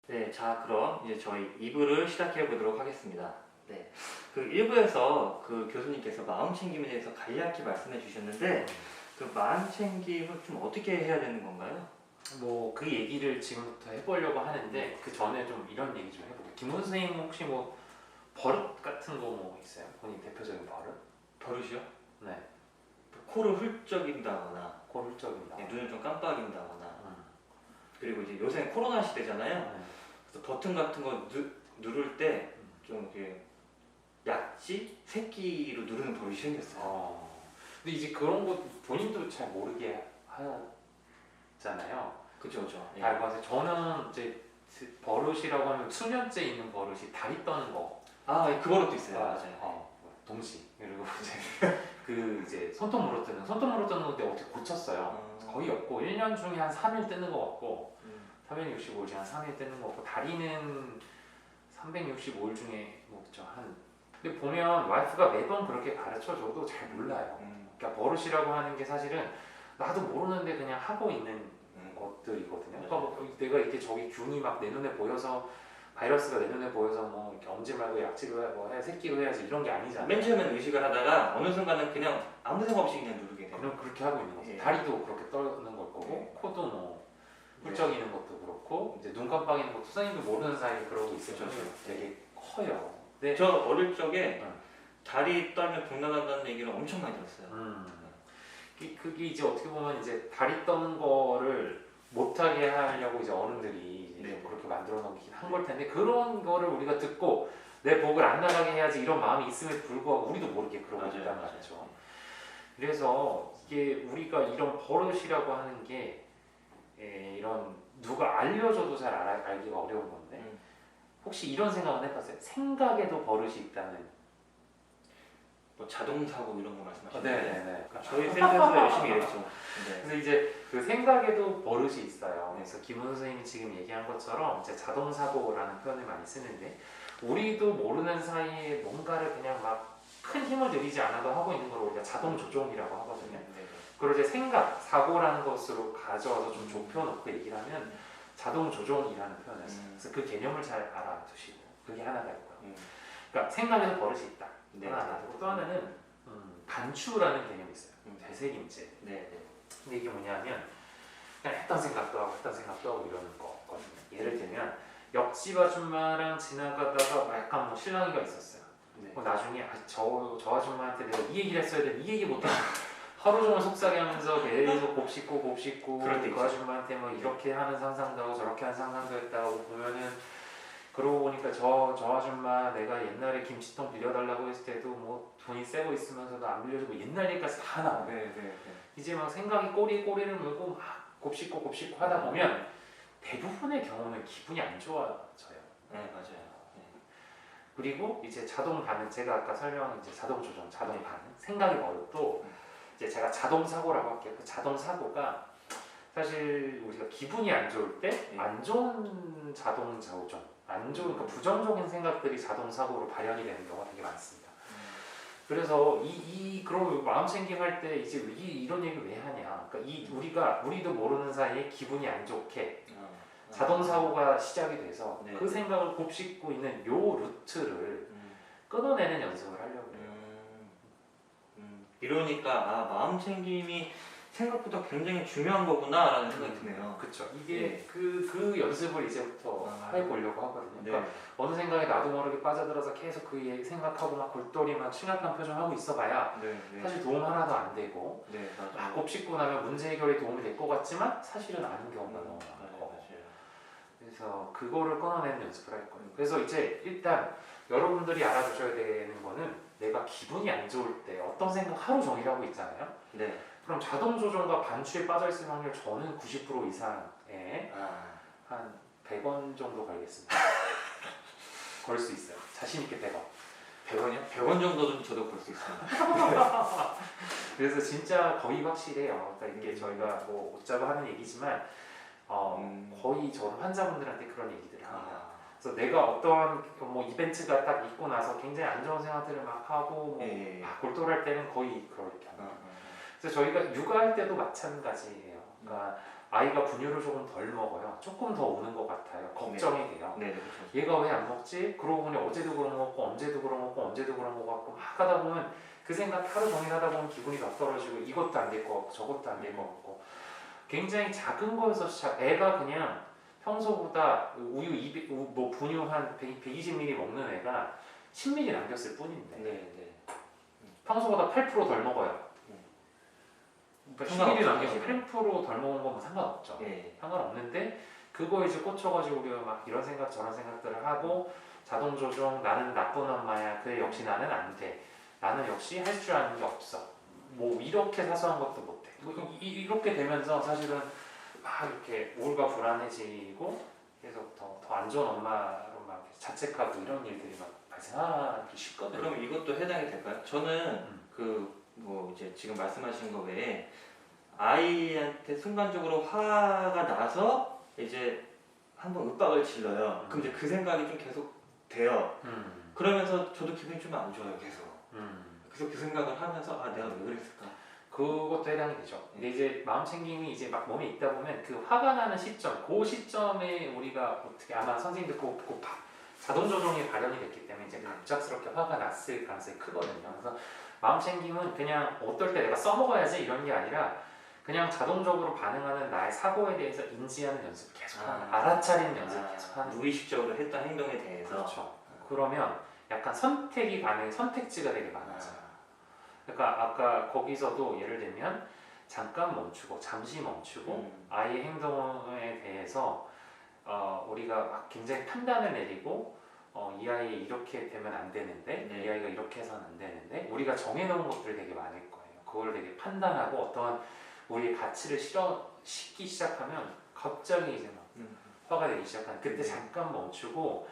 네, 자 그럼 이제 저희 2부를 시작해 보도록 하겠습니다. 네, 그 1부에서 그 교수님께서 마음 챙김에 대해서 간략히 말씀해 주셨는데 그 마음 챙김을 좀 어떻게 해야 되는 건가요? 뭐 그 얘기를 지금부터 해보려고 하는데 그 전에 좀 이런 얘기 좀 해볼게요. 김훈 선생님 혹시 뭐 버릇 같은 거 뭐 있어요? 본인 대표적인 버릇? 버릇이요? 네, 코를 훌쩍인다거나 코를 훌쩍인다. 네, 눈을 좀 깜빡인다거나 음. 그리고 이제 요새 코로나 시대잖아요. 네. 그래서 버튼 같은 거 누를 때 좀 이렇게 약지 새끼로 누르는 버릇이 생겼어요. 근데 이제 그런 거 본인도 잘 모르게 하잖아요. 그쵸 그쵸. 예. 알고 하세요. 저는 이제 버릇이라고 하면 수년째 있는 버릇이 다리 떠는 거. 그 버릇도 있어요. 맞아요. 동시. 그리고 이제 그 이제 손톱 물어뜯는 건데 어떻게 고쳤어요. 거의 없고 1년 중에 한 3일 뜨는 거 같고 365일 중에 한 3일 뜨는 거 같고 다리는 365일 중에 뭐죠 한. 근데 보면 와이프가 매번 그렇게 가르쳐줘도 잘 몰라요. 그러니까 버릇이라고 하는 게 사실은 나도 모르는데 그냥 하고 있는 것들이거든요. 그러니까 뭐 내가 이렇게 저기 균이 막 내 눈에 보여서 바이러스가 내 눈에 보여서 뭐 이렇게 엄지 말고 약지로 해, 새끼로 해야지 이런 게 아니잖아요. 맨 처음에는 의식을 하다가 어느 순간은 그냥 아무 생각 없이 그냥 누르게 돼요. 그럼 그렇게 하고 있는 거죠. 예. 다리도 그렇게 떠는 걸 거고 네. 코도 뭐 훌쩍이는 것도 그렇고 이제 눈 깜빡이는 것도 선생님도 모르는 사이에 그러고 있으면 그렇죠. 되게 커요. 네. 저 어릴 적에 응. 다리 떨면 복 나간다는 얘기를 엄청 많이 들었어요. 그게 이제 어떻게 보면 이제 다리 떠는 거를 못하게 하려고 이제 어른들이 이제 네. 그렇게 만들어 놓긴 한 걸 텐데 그런 거를 우리가 듣고 내 복을 안 나가게 해야지 이런 마음이 있음에도 불구하고 우리도 모르게 그러고 맞아요, 있단 맞아요. 말이죠. 그래서 이게 우리가 이런 버릇이라고 하는 게 이런 누가 알려줘도 잘 알기가 어려운 건데 혹시 이런 생각은 해봤어요? 생각에도 버릇이 있다는. 뭐 자동 사고 이런 거 말씀하시는 네네네. 저희 센터에서 열심히 일했죠. 네. 그래서 이제 그 생각에도 버릇이 있어요. 그래서 김훈 선생님이 지금 얘기한 것처럼 이제 자동 사고라는 표현을 많이 쓰는데 우리도 모르는 사이에 뭔가를 그냥 막 큰 힘을 들이지 않아도 하고 있는 걸 우리가 자동 조종이라고 하거든요. 그리고 이제 생각, 사고라는 것으로 가져와서 좀 좁혀놓고 얘기를 하면 자동 조종이라는 표현을 써요. 그래서 그 개념을 잘 알아두시고 그게 하나가 있고요. 그러니까 생각에도 버릇이 있다. 네. 하나 알아두고 또 하나는 반추라는 개념이 있어요. 되새김질. 네. 근데 이게 뭐냐면 그냥 했던 생각도 하고 이러는 거거든요. 예를 들면 옆집 아줌마랑 지나가다가 막 약간 뭐 실랑이가 있었어요. 네. 나중에 저 아줌마한테 내가 이 얘기를 했어야 되는데 이 얘기 못했어. 하루 종일 속삭이면서 계속 곱씹고 그럴 때 그 있죠. 아줌마한테 뭐 이렇게 하는 상상도 하고 저렇게 하는 상상도 했다고 보면은 그러고 보니까 저 아줌마 내가 옛날에 김치통 빌려달라고 했을 때도 뭐 돈이 세고 있으면서도 안 빌려주고 옛날 얘기까지 다 나와요. 네. 이제 막 생각이 꼬리를 물고 막 곱씹고 하다 보면 대부분의 경우는 기분이 안 좋아져요. 네, 맞아요. 그리고 이제 자동 반응, 제가 아까 설명한 이제 자동 조정, 자동 반응, 생각의 버릇도 이제 제가 자동 사고라고 할게요. 그 자동 사고가 사실 우리가 기분이 안 좋을 때 안 좋은 자동 조정, 안 좋은 그러니까 부정적인 생각들이 자동 사고로 발현이 되는 경우가 되게 많습니다. 그래서 그런 마음 챙김할 때 이제 이런 얘기 왜 하냐? 그러니까 우리도 모르는 사이에 기분이 안 좋게 자동 사고가 시작이 돼서 네. 그 생각을 곱씹고 있는 요 루트를 끊어내는 연습을 하려고 해요. 이러니까 마음 챙김이 생각보다 굉장히 중요한 거구나라는 생각이 드네요. 그렇죠. 이게 그 연습을 이제부터 해보려고 하거든요. 네. 그러니까 어느 생각에 나도 모르게 빠져들어서 계속 그 생각하고 막 골똘히만 심각한 표정하고 있어봐야 네. 사실 도움 하나도 안 되고 네, 막 맞아요. 곱씹고 나면 문제 해결에 도움이 될 것 같지만 사실은 아닌 경우가 너무 많고 맞아요. 그래서 그거를 끊어내는 연습을 할 거예요. 그래서 이제 일단 여러분들이 알아두셔야 되는 거는 내가 기분이 안 좋을 때 어떤 생각 하루 종일 하고 있잖아요. 네. 그럼 자동 조정과 반추에 빠져 있을 확률 저는 90% 이상에 한 100원 정도 걸겠습니다. 걸 수 있어요. 자신 있게 100원. 100원이요? 100원 정도는 저도 볼 수 있습니다. 그래서 진짜 거의 확실해요. 그러니까 이게 저희가 뭐 웃자고 하는 얘기지만 거의 저는 환자분들한테 그런 얘기들을 합니다. 그래서 내가 어떠한 뭐 이벤트가 딱 있고 나서 굉장히 안 좋은 생각들을 막 하고 막 골똘할 때는 거의 그렇게 합니다. 그래서 저희가 육아할 때도 마찬가지예요. 그러니까 아이가 분유를 조금 덜 먹어요. 조금 더 우는 것 같아요. 걱정이 돼요. 네, 그렇죠. 얘가 왜 안 먹지? 그러고 보니 어제도 그런 거 같고 언제도 그런 거 같고 언제도 그런 거 같고 막 하다 보면 그 생각 하루 종일 하다 보면 기분이 막 떨어지고 이것도 안 될 것 같고 저것도 안 될 것 같고 굉장히 작은 거에서 시작. 애가 그냥 평소보다 우유 200, 뭐 분유 한 120ml 먹는 애가 10ml 남겼을 뿐인데 네, 네. 평소보다 8%덜 먹어요. 그러니까 10ml 남겨서 상관없죠. 8%덜 먹은 거면 상관없죠. 네. 상관없는데 그거에 이제 꽂혀가지고 우리가 막 이런 생각 저런 생각들을 하고 자동 조종 나는 나쁜 엄마야. 그래 역시 나는 안 돼. 나는 역시 할 줄 아는 게 없어. 뭐 이렇게 사소한 것도 못해. 뭐 이렇게 되면서 사실은 막 이렇게 우울과 불안해지고 계속 더 안 좋은 엄마로 막 자책하고 이런 일들이 막 발생하기 쉽거든요. 그럼 이것도 해당이 될까요? 저는 음. 그 뭐 이제 지금 말씀하신 거 외에 아이한테 순간적으로 화가 나서 이제 한번 윽박을 질러요. 그럼 이제 그 생각이 좀 계속 돼요. 그러면서 저도 기분이 좀 안 좋아요, 계속. 계속 그 생각을 하면서 아 내가 왜 그랬을까? 그것도 해당이 되죠. 근데 이제 마음 챙김이 이제 막 몸에 있다 보면 그 화가 나는 시점, 그 시점에 우리가 어떻게 아마 선생님들 자동 조종이 발현이 됐기 때문에 이제 갑작스럽게 화가 났을 가능성이 크거든요. 그래서 마음 챙김은 그냥 어떨 때 내가 써먹어야지 이런 게 아니라 그냥 자동적으로 반응하는 나의 사고에 대해서 인지하는 연습을 계속하는 알아차리는 연습을 계속하는 무의식적으로 했던 행동에 대해서 그렇죠. 그러면 약간 선택이 가능, 선택지가 되게 많아져요. 그러니까 아까 거기서도 예를 들면 잠깐 멈추고 잠시 멈추고 아이의 행동에 대해서 우리가 막 굉장히 판단을 내리고 이 아이 이렇게 되면 안 되는데 네. 이 아이가 이렇게 해서는 안 되는데 우리가 정해놓은 것들이 되게 많을 거예요. 그걸 되게 판단하고 어떤 우리의 가치를 싣기 시작하면 갑자기 이제 막 화가 되기 시작하는 그때 잠깐 멈추고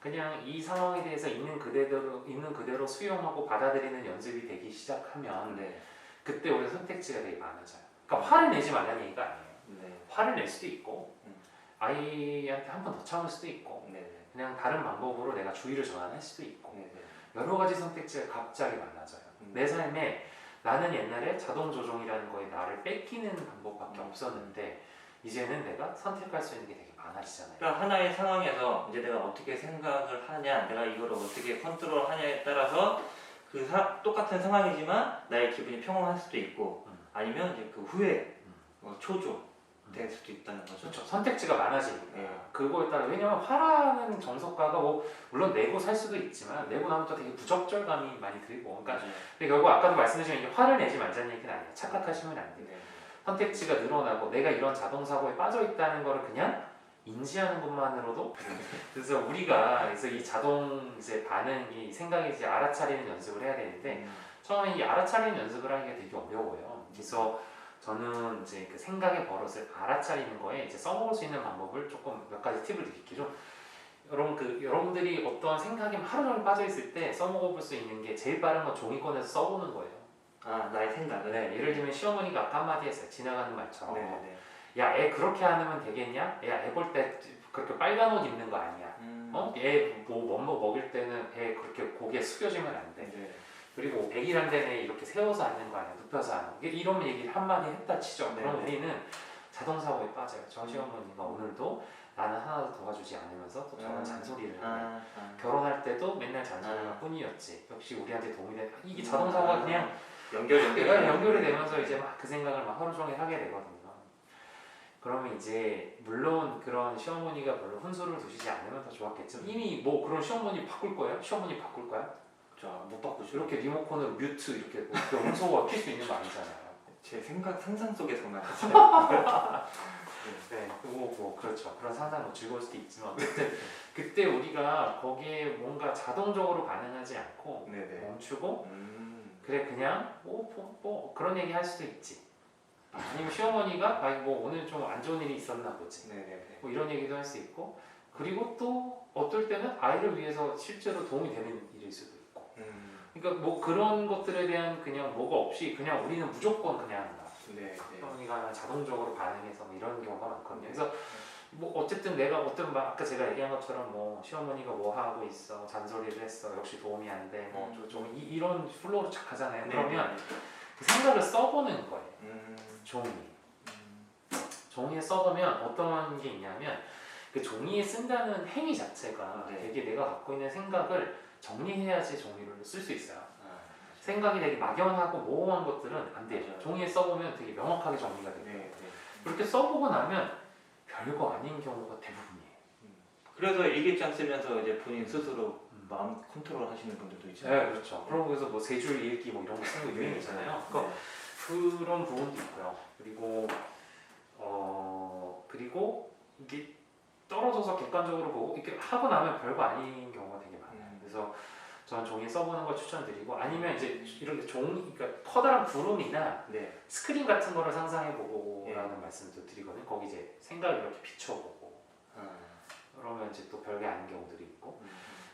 그냥 이 상황에 대해서 있는 그대로 수용하고 받아들이는 연습이 되기 시작하면 네. 그때 우리 선택지가 되게 많아져요. 그러니까 화를 내지 말라는 얘기가 아니에요. 네. 화를 낼 수도 있고 아이한테 한 번 더 참을 수도 있고 네. 그냥 다른 방법으로 내가 주의를 전환할 수도 있고 네. 여러 가지 선택지가 갑자기 많아져요. 내 삶에 나는 옛날에 자동 조종이라는 거에 나를 뺏기는 방법밖에 없었는데 이제는 내가 선택할 수 있는 게 되게 많아지잖아요. 그러니까 하나의 상황에서 이제 내가 어떻게 생각을 하냐, 내가 이거를 어떻게 컨트롤하냐에 따라서 똑같은 상황이지만 나의 기분이 평온할 수도 있고 아니면 이제 그 후에 초조 될 수도 있다는 거죠. 그렇죠. 선택지가 많아지니까. 네. 그거에 따라 왜냐면 화라는 정서가가 뭐 물론 내고 살 수도 있지만 내고 나면 또 되게 부적절감이 많이 들고 그러니까 근데 결국 아까도 말씀드린 게 화를 내지 말자는 얘기는 아니에요. 착각하시면 안 돼요. 네. 선택지가 늘어나고 내가 이런 자동 사고에 빠져 있다는 거를 그냥 인지하는 것만으로도 그래서 우리가 그래서 이 자동 이제 반응이 생각이 이제 알아차리는 연습을 해야 되는데 처음에 이 알아차리는 연습을 하기가 되게 어려워요. 그래서 저는 이제 그 생각의 버릇을 알아차리는 거에 이제 써먹을 수 있는 방법을 조금 몇 가지 팁을 드릴게요. 여러분들이 어떤 생각에 하루 종일 빠져 있을 때 써먹어볼 수 있는 게 제일 빠른 건 종이 꺼내서 써보는 거예요. 아 나의 생각을. 네, 예를 들면 시어머니가 아까 한마디 했어요. 지나가는 말처럼. 네. 야, 애 그렇게 하면 되겠냐? 야, 애 볼 때 그렇게 빨간 옷 입는 거 아니야. 애 뭐 먹을 때는 애 그렇게 고개 숙여주면 안 돼. 네. 그리고 100일 된 애 이렇게 세워서 앉는 거 아니야. 눕혀서 앉는 거. 이런 얘기를 한마디 했다 치죠. 네. 그럼 우리는 자동사고에 빠져요. 저 시어머니가 오늘도 나는 하나도 도와주지 않으면서 또 저런 잔소리를 해. 결혼할 때도 맨날 잔소리만 뿐이었지. 역시 우리한테 도움이 돼. 이게 자동사고가 그냥 연결이 되면서 이제 막 그 생각을 막 하루 종일 하게 되거든요. 그러면 이제 물론 그런 시어머니가 별로 훈수를 두시지 않으면 더 좋았겠지만 이미 뭐 그런 시어머니 바꿀 거예요? 시어머니 바꿀 거야? 못 바꾸죠. 이렇게 리모컨으로 뮤트 이렇게 훈수가 킬 수 있는 거 아니잖아요. 제 상상 속에서만. 네, 뭐 그렇죠. 그런 상상 뭐 즐거울 수도 있지만 어쨌든 그때 우리가 거기에 뭔가 자동적으로 반응하지 않고 네네. 멈추고 그래 그냥 뭐 그런 얘기 할 수도 있지. 아니면 시어머니가 뭐 오늘 좀 안 좋은 일이 있었나 보지. 네네. 뭐 이런 얘기도 할 수 있고 그리고 또 어떨 때는 아이를 위해서 실제로 도움이 되는 일일 수도 있고. 그러니까 뭐 그런 것들에 대한 그냥 뭐가 없이 그냥 우리는 무조건 그냥 시어머니가 자동적으로 반응해서 뭐 이런 경우가 많거든요. 그래서 뭐 어쨌든 내가 어떤 아까 제가 얘기한 것처럼 뭐 시어머니가 뭐 하고 있어 잔소리를 했어 역시 도움이 안 돼 뭐 좀 이런 플로우로 착 가잖아요. 그러면 그 생각을 써보는 거예요. 음. 종이. 종이에 써보면 어떤 게 있냐면 그 종이에 쓴다는 행위 자체가 네. 되게 내가 갖고 있는 생각을 정리해야지 종이를 쓸 수 있어요. 아, 생각이 되게 막연하고 모호한 것들은 안 돼요. 맞아요. 종이에 써보면 되게 명확하게 정리가 돼요. 네, 네. 그렇게 써보고 나면 별거 아닌 경우가 대부분이에요. 그래서 일기장 쓰면서 이제 본인 스스로 마음 컨트롤 하시는 분들도 있잖아요. 네, 그렇죠. 그러고 서 뭐 세 줄 읽기 뭐 이런 거 쓰는 거 유행이잖아요. 그러니까 그런 부분도 있고요. 그리고 이게 떨어져서 객관적으로 보고 이렇게 하고 나면 별거 아닌 경우가 되게 많아요. 그래서 저는 종이에 써보는 걸 추천드리고 아니면 이제 이렇게 종이, 그러니까 커다란 구름이나 네. 스크린 같은 거를 상상해보고라는 예. 말씀도 드리거든요. 거기 이제 생각을 이렇게 비춰보고 아. 그러면 이제 또 별게 아닌 경우들이 있고. 음.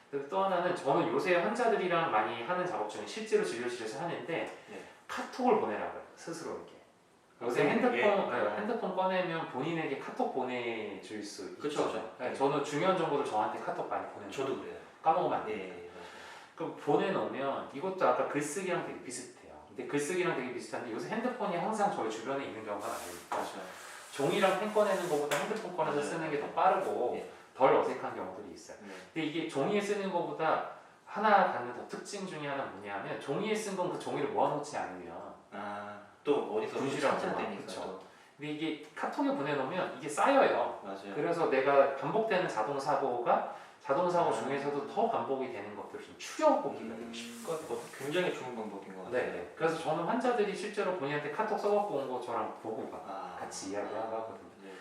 그리고 또 하나는 저는 요새 환자들이랑 많이 하는 작업 중에 실제로 진료실에서 하는데 네. 카톡을 보내라고요. 스스로 이렇게. 요새 예. 핸드폰 꺼내면 본인에게 카톡 보내줄 수 있죠. 그쵸. 네, 저는 중요한 정보를 저한테 카톡 많이 보내요. 저도 그래요. 까먹으면 안 돼요. 예, 맞아요. 그럼 보내놓으면 이것도 아까 글쓰기랑 되게 비슷해요. 근데 글쓰기랑 되게 비슷한데 요새 핸드폰이 항상 저희 주변에 있는 경우가 많으니까 맞아요. 종이랑 펜 꺼내는 것보다 핸드폰 꺼내서 맞아요. 쓰는 게 더 빠르고 예. 덜 어색한 경우들이 있어요. 네. 근데 이게 종이에 쓰는 것보다 하나 갖는 더 특징 중에 하나 뭐냐면 종이에 쓴 건 그 종이를 모아놓지 않으면 아, 또 어디서 분실하고 찾아야 막, 되니까. 그쵸. 또. 근데 이게 카톡에 보내놓으면 이게 쌓여요. 맞아요. 그래서 내가 반복되는 자동사고 중에서도 더 반복이 되는 것들을 좀 추려보기가 되게 쉽거든요. 굉장히 좋은 방법인 것 같아요. 네. 그래서 저는 환자들이 실제로 본인한테 카톡 써갖고 온 거 저랑 보고 막 아, 같이 이야기하고 하거든요. 네.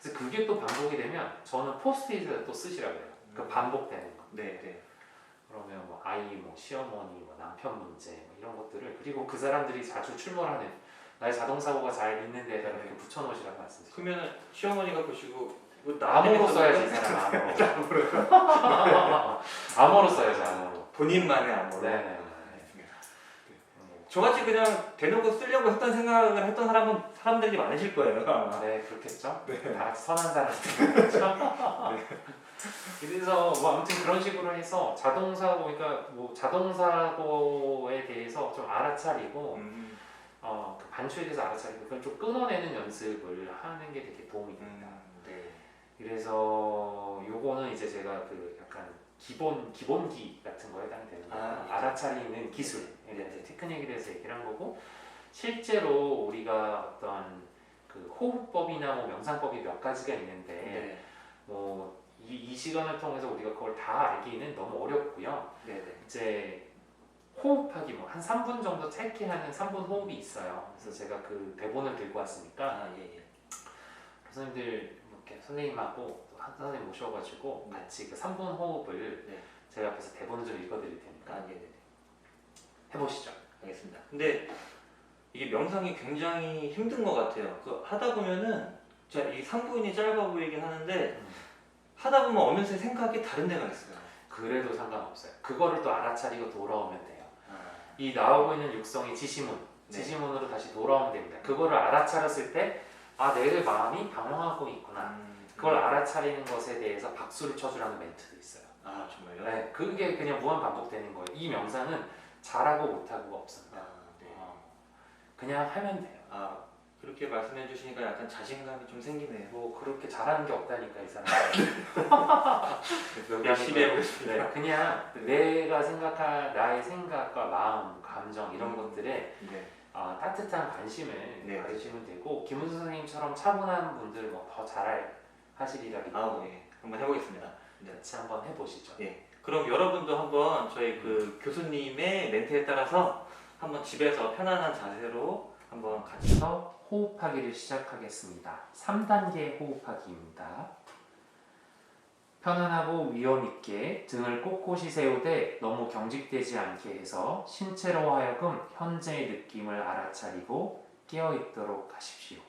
그래서 그게 또 반복이 되면 저는 포스트잇을 또 쓰시라고 해요. 그 반복되는 거. 네, 네. 그러면 뭐 아이, 뭐 시어머니, 뭐 남편 문제 뭐 이런 것들을 그리고 그 사람들이 자주 출몰하는 나의 자동사고가 잘 있는 데다가 이렇게 붙여놓으시라고 말씀드려요. 그러면 시어머니가 보시고 이거 암호로 써야지 이 사람 암호로. 암호로 써야지 암호로. 본인만의 암호로. 네네. 저같이 그냥 대놓고 쓰려고 했던 생각을 했던 사람들이 많으실 거예요. 아마. 네, 그렇겠죠. 네. 다 같이 선한 사람들. 그래서 뭐 아무튼 그런 식으로 해서 자동사고, 뭐 자동사고에 대해서 좀 알아차리고 그 반추에 대해서 알아차리고 그걸 좀 끊어내는 연습을 하는 게 되게 도움이 됩니다. 네. 그래서 요거는 이제 제가 그 약간 기본기 같은 거에 해당되는 거예요. 알아차리는 기술에 대해서 테크닉에 대해서 얘기를 한 거고 실제로 우리가 어떤 그 호흡법이나 뭐 명상법이 몇 가지가 있는데 네. 뭐 이 시간을 통해서 우리가 그걸 다 알기는 너무 어렵고요. 네. 네. 이제 호흡하기 뭐 한 3분 정도 짧게 하는 3분 호흡이 있어요. 그래서 제가 그 대본을 들고 왔으니까 아, 예, 예. 선생님들 이렇게 선생님하고 또 한 선생님 모셔가지고 네. 같이 그 3분 호흡을 네. 제가 앞에서 대본을 좀 읽어드릴 테니까 아, 예, 네. 해보시죠. 알겠습니다. 근데 이게 명상이 굉장히 힘든 것 같아요. 그 하다 보면은 제가 이 3분이 짧아 보이긴 하는데 하다 보면 어느새 생각이 다른 데가 있어요. 그래도 상관없어요. 그거를 또 알아차리고 돌아오면 돼요. 아, 이 나오고 있는 육성이 지시문, 네. 지시문으로 다시 돌아오면 됩니다. 그거를 알아차렸을 때 아, 내 마음이 방황하고 있구나. 그걸 알아차리는 것에 대해서 박수를 쳐주라는 멘트도 있어요. 아, 정말요? 네, 그게 그냥 무한 반복되는 거예요. 이 명상은 잘하고 못하고가 없습니다. 아, 네. 그냥 하면 돼요. 아, 그렇게 말씀해 주시니까 약간 자신감이 좀 생기네요. 뭐 그렇게 잘하는 게 없다니까 이 사람. 열심히 해보겠습니다. 네, 그냥 내가 생각한 나의 생각과 마음, 감정 이런 것들에 네. 따뜻한 관심을 네. 가지시면 되고 김은수 선생님처럼 차분한 분들 뭐 더 잘 하시리라 믿고 아, 네. 한번 해보겠습니다. 네. 같이 한번 해보시죠. 예. 그럼 여러분도 한번 저희 그 교수님의 멘트에 따라서 한번 집에서 편안한 자세로 한번 같이 해서 호흡하기를 시작하겠습니다. 3단계 호흡하기입니다. 편안하고 위험 있게 등을 꼿꼿이 세우되 너무 경직되지 않게 해서 신체로 하여금 현재의 느낌을 알아차리고 깨어있도록 하십시오.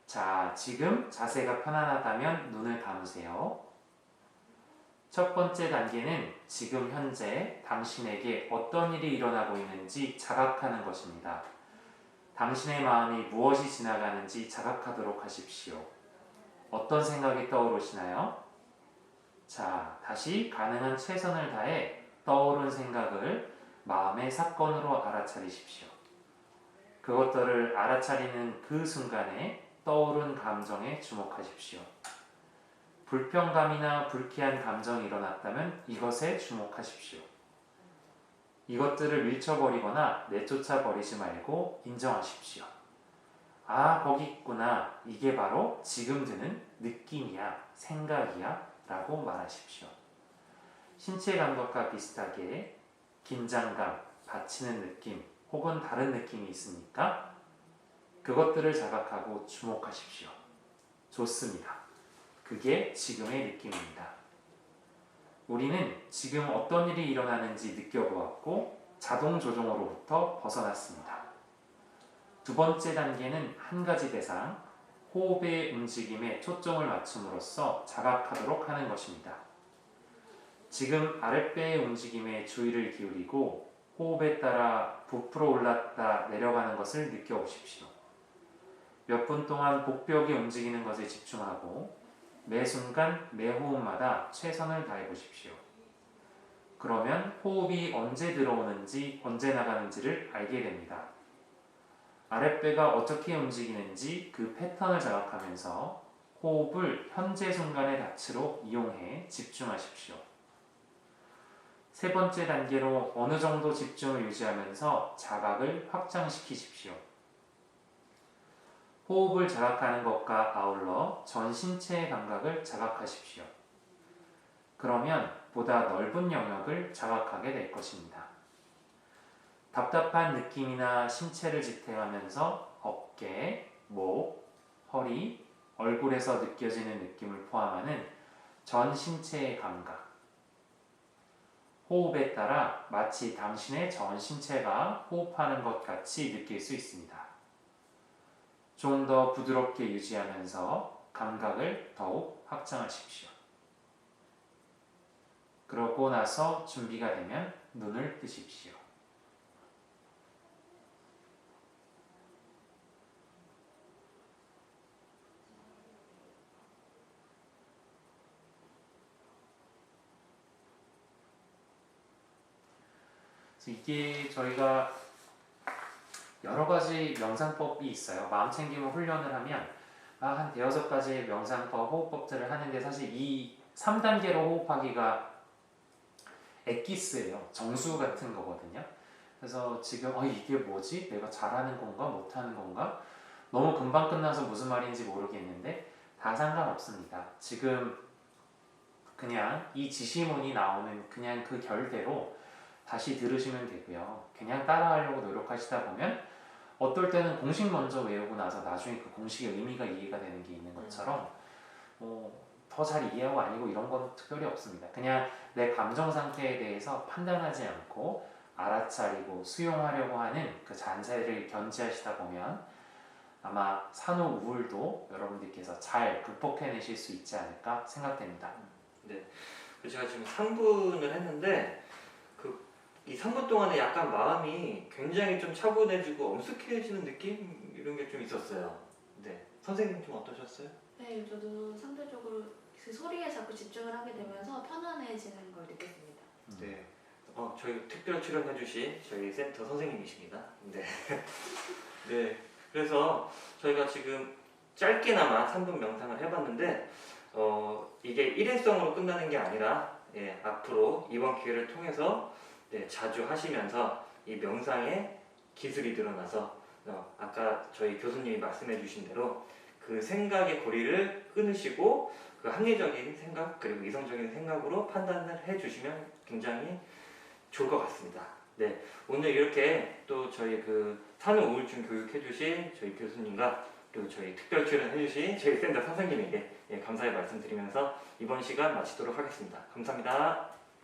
자, 지금 자세가 편안하다면 눈을 감으세요. 첫 번째 단계는 지금 현재 당신에게 어떤 일이 일어나고 있는지 자각하는 것입니다. 당신의 마음이 무엇이 지나가는지 자각하도록 하십시오. 어떤 생각이 떠오르시나요? 자, 다시 가능한 최선을 다해 떠오른 생각을 마음의 사건으로 알아차리십시오. 그것들을 알아차리는 그 순간에 떠오른 감정에 주목하십시오. 불평감이나 불쾌한 감정이 일어났다면 이것에 주목하십시오. 이것들을 밀쳐버리거나 내쫓아 버리지 말고 인정하십시오. 아, 거기 있구나. 이게 바로 지금 드는 느낌이야, 생각이야 라고 말하십시오. 신체 감각과 비슷하게 긴장감, 받치는 느낌 혹은 다른 느낌이 있으니까 그것들을 자각하고 주목하십시오. 좋습니다. 그게 지금의 느낌입니다. 우리는 지금 어떤 일이 일어나는지 느껴보았고 자동 조종으로부터 벗어났습니다. 두 번째 단계는 한 가지 대상, 호흡의 움직임에 초점을 맞춤으로써 자각하도록 하는 것입니다. 지금 아랫배의 움직임에 주의를 기울이고 호흡에 따라 부풀어 올랐다 내려가는 것을 느껴보십시오. 몇 분 동안 복벽이 움직이는 것에 집중하고 매 순간 매 호흡마다 최선을 다해 보십시오. 그러면 호흡이 언제 들어오는지 언제 나가는지를 알게 됩니다. 아랫배가 어떻게 움직이는지 그 패턴을 자각하면서 호흡을 현재 순간의 가치로 이용해 집중하십시오. 세 번째 단계로 어느 정도 집중을 유지하면서 자각을 확장시키십시오. 호흡을 자각하는 것과 아울러 전 신체의 감각을 자각하십시오. 그러면 보다 넓은 영역을 자각하게 될 것입니다. 답답한 느낌이나 신체를 지탱하면서 어깨, 목, 허리, 얼굴에서 느껴지는 느낌을 포함하는 전 신체의 감각. 호흡에 따라 마치 당신의 전 신체가 호흡하는 것 같이 느낄 수 있습니다. 좀 더 부드럽게 유지하면서 감각을 더욱 확장하십시오. 그러고 나서 준비가 되면 눈을 뜨십시오. 이게 저희가 여러 가지 명상법이 있어요. 마음 챙김을 훈련을 하면 한 대여섯 가지의 명상법, 호흡법들을 하는데 사실 이 3단계로 호흡하기가 엑기스예요. 정수 같은 거거든요. 그래서 지금 이게 뭐지? 내가 잘하는 건가? 못하는 건가? 너무 금방 끝나서 무슨 말인지 모르겠는데 다 상관없습니다. 지금 그냥 이 지시문이 나오는 그냥 그 결대로 다시 들으시면 되고요. 그냥 따라하려고 노력하시다 보면 어떨 때는 공식 먼저 외우고 나서 나중에 그 공식의 의미가 이해가 되는 게 있는 것처럼 더 잘 이해하고 아니고 이런 건 특별히 없습니다. 그냥 내 감정 상태에 대해서 판단하지 않고 알아차리고 수용하려고 하는 그 잔재를 견지하시다 보면 아마 산후 우울도 여러분들께서 잘 극복해내실 수 있지 않을까 생각됩니다. 네, 제가 지금 3분을 했는데 이 3분 동안에 약간 마음이 굉장히 좀 차분해지고 엄숙해지는 느낌 이런 게 좀 있었어요. 네, 선생님 좀 어떠셨어요? 네, 저도 상대적으로 그 소리에 자꾸 집중을 하게 되면서 편안해지는 걸 느꼈습니다. 네, 저희 특별 출연해주신 저희 센터 선생님이십니다. 네, 네, 그래서 저희가 지금 짧게나마 3분 명상을 해봤는데 이게 일회성으로 끝나는 게 아니라 앞으로 이번 기회를 통해서 자주 하시면서 이 명상의 기술이 늘어나서 아까 저희 교수님이 말씀해 주신 대로 그 생각의 고리를 끊으시고 그 합리적인 생각 그리고 이성적인 생각으로 판단을 해 주시면 굉장히 좋을 것 같습니다. 네, 오늘 이렇게 또 저희 그 산후 우울증 교육해 주신 저희 교수님과 그리고 저희 특별 출연해 주신 저희 센터 선생님에게 감사의 말씀 드리면서 이번 시간 마치도록 하겠습니다. 감사합니다.